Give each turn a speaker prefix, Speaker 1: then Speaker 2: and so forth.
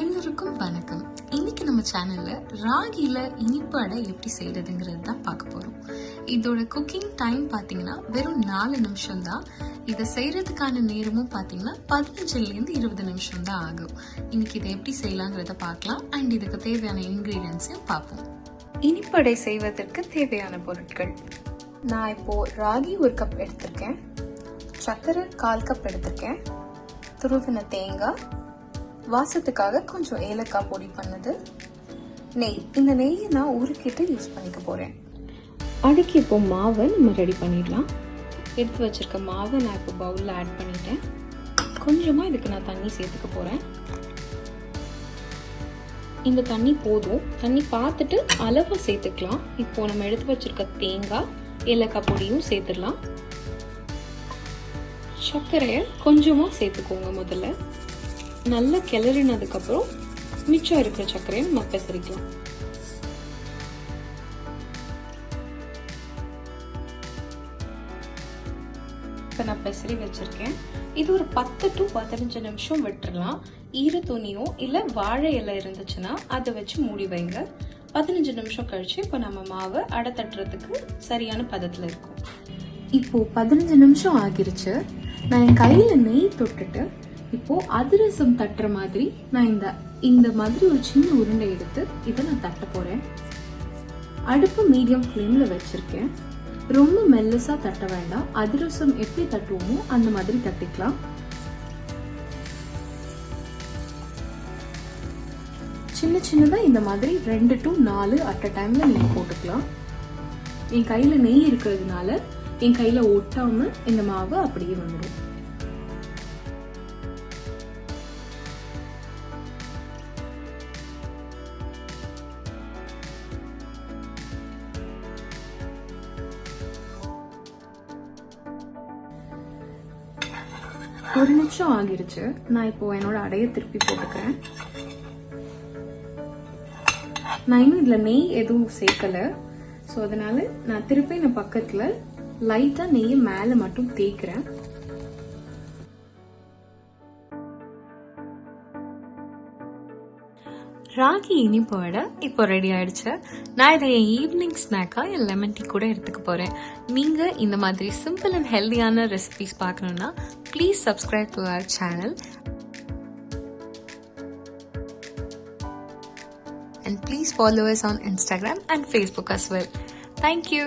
Speaker 1: எல்லோருக்கும் வணக்கம். இன்னைக்கு நம்ம சேனல்ல ராகில இனிப்பு அடை எப்படி செய்யறதுங்கிறது தான் பார்க்க போறோம். இதோட குக்கிங் டைம் பாத்தீங்கன்னா வெறும் 4 நிமிஷம் தான். இதை செய்யறதுக்கான நேரமும் பாத்தீங்கன்னா 15 to 20 நிமிஷம் தான் ஆகும். இன்னைக்கு இதை எப்படி செய்யலாங்கிறத பார்க்கலாம். அண்ட் இதுக்கு தேவையான இன்கிரீடியன்ஸையும் பார்ப்போம். இனிப்படை செய்வதற்கு தேவையான பொருட்கள்: நான் இப்போ ராகி 1 கப் எடுத்திருக்கேன், சர்க்கரை 1/4 கப் எடுத்திருக்கேன், துருவின தேங்காய், வாசத்துக்காக கொஞ்சம் ஏலக்காய் பொடி பண்ணது, நெய். இந்த நெய்யை நான் உருக்கிட்டு யூஸ் பண்ணிக்க போகிறேன். அடுக்கி இப்போ மாவை நம்ம ரெடி பண்ணிடலாம். எடுத்து வச்சிருக்க மாவை நான் இப்போ பவுலில் ஆட் பண்ணிட்டேன். கொஞ்சமாக இதுக்கு நான் தண்ணி சேர்த்துக்க போகிறேன். இந்த தண்ணி போதும். தண்ணி பார்த்துட்டு அளவாக சேர்த்துக்கலாம். இப்போ நம்ம எடுத்து வச்சிருக்க தேங்காய், ஏலக்காய் பொடியும் சேர்த்துடலாம். சர்க்கரையை கொஞ்சமாக சேர்த்துக்கோங்க. முதல்ல நல்லா கிளறினதுக்கப்புறம் மிச்சம் இருக்கிற சர்க்கரையை நம்ம பெசரிக்கலாம். இப்போ நான் பெசரி வச்சிருக்கேன். இது ஒரு 10 to 15 நிமிஷம் விட்டுறலாம். ஈர துணியோ இல்லை வாழை இலை இருந்துச்சுன்னா அதை வச்சு மூடி வைங்க. 15 நிமிஷம் கழிச்சு இப்போ நம்ம மாவை அடை தட்டுறதுக்கு சரியான பதத்தில் இருக்கும். இப்போ 15 நிமிஷம் ஆகிருச்சு. நான் என் கையில நெய் தொட்டுட்டு இப்போ அதிரசம் தட்டுற மாதிரி நான் இந்த மாதிரி ஒரு சின்ன உருண்டை எடுத்து இதை நான் தட்ட போறேன். அடுப்பு மீடியம் ஃப்ளேம்ல வச்சிருக்கேன். ரொம்ப மெல்லசா தட்ட வேண்டாம். அதிரசம் எப்படி தட்டுவோமோ அந்த மாதிரி தட்டிக்கலாம். சின்ன சின்னதா இந்த மாதிரி 2 to 4 அட் அ டைம்ல நீங்க போட்டுக்கலாம். என் கையில நெய் இருக்கிறதுனால என் கையில ஒட்டாம இந்த மாவு அப்படியே வந்துடும். ஒரு நிமிஷம் ஆகிருச்சு. நான் இப்போ என்னோட அடைய திருப்பி போட்டுக்கிறேன். நான் இன்னும் இதுல நெய் எதுவும் சேர்க்கல. ஸோ அதனால நான் திருப்பி இந்த பக்கத்துல லைட்டா நெய்யை மேல மட்டும் தேய்க்கிறேன். ராகி இனிப்பு வடை இப்போ ரெடி ஆயிடுச்சு. நான் இதை என் ஈவினிங் ஸ்நாக்கா என் லெமன் டீ கூட எடுத்துக்க போறேன். நீங்க இந்த மாதிரி சிம்பிள் அண்ட் ஹெல்தியான ரெசிபிஸ் பார்க்கணும்னா please subscribe to our channel and please follow us on Instagram and Facebook as well. Thank you.